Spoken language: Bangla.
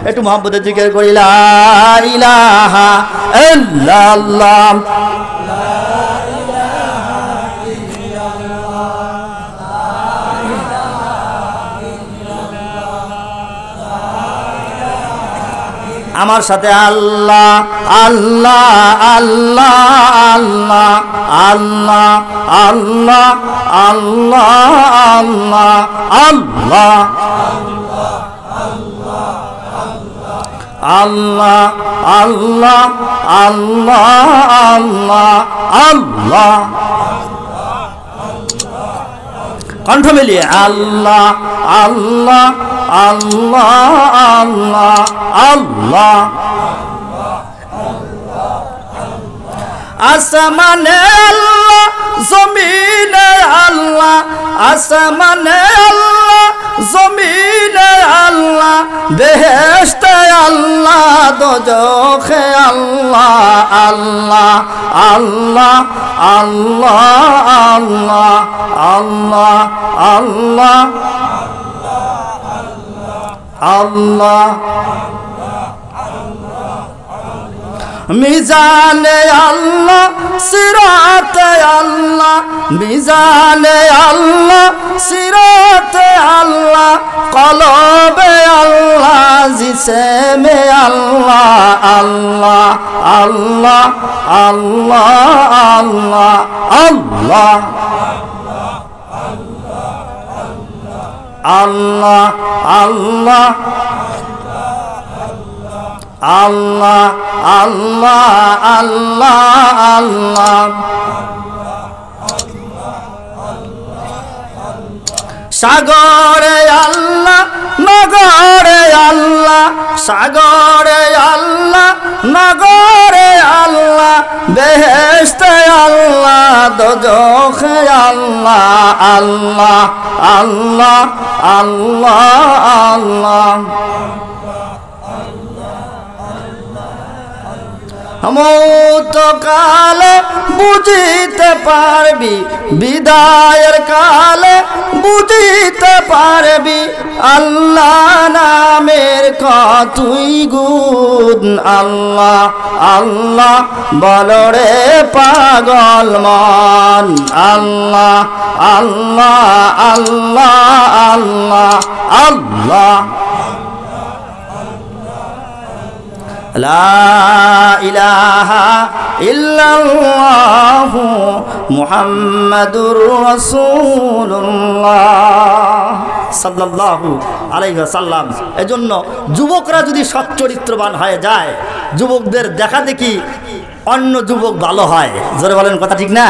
একটু মুহাব্বতে জিকির করি লা ইলাহা ইল্লাল্লাহ আমার সাথে আল্লাহ আল্লাহ আল্লাহ আল্লাহ আল্লাহ আল্লাহ আল্লাহ আল্লাহ আল্লাহ আল্লাহ আল্লাহ আল্লাহ আল্লাহ কণ্ঠ মিলিয়ে আল্লাহ আল্লাহ আল্লাহ আল্লাহ আল্লাহ আসমানে আল্লাহ জমিনে আল্লাহ আসমানে আল্লাহ জমিনে আল্লাহ বেহেশতে আল্লাহ দোজখে আল্লাহ আল্লাহ আল্লাহ আল্লাহ আল্লাহ আল্লাহ আল্লাহ মিজানে আল্লাহ সিরাতে আল্লাহ মিজানে আল্লাহ সিরাতে আল্লাহ কলবে আল্লাহ জিসমে আল্লাহ আল্লাহ আল্লাহ আল্লাহ আল্লাহ আল্লাহ আল্লাহ আল্লাহ আল্লাহ আল্লাহ আল্লাহ সাগরে আল্লাহ নগরে আল্লাহ সাগরে আল্লাহ নগরে আল্লাহ বেহেশতে আল্লাহ দোজখে আল্লাহ আল্লাহ আল্লাহ আল্লাহ মৌত কালে বুঝিতে পারবি বিদায়ের কালে বুঝিতে পারবি আল্লাহ নামের কতই গুণ আল্লাহ আল্লাহ বলরে পাগল মন আল্লাহ আল্লাহ আল্লাহ আল্লাহ আল্লাহ লা ইলাহা ইল্লাল্লাহু মুহাম্মাদুর রাসূলুল্লাহ সাল্লাল্লাহু আলাইহি ওয়াসাল্লাম। এজন্য যুবকরা যদি সচ্চরিত্রবান হয়ে যায়, যুবকদের দেখা দেখি অন্য যুবক ভালো হয়। জোরে বলেন কথা ঠিক না?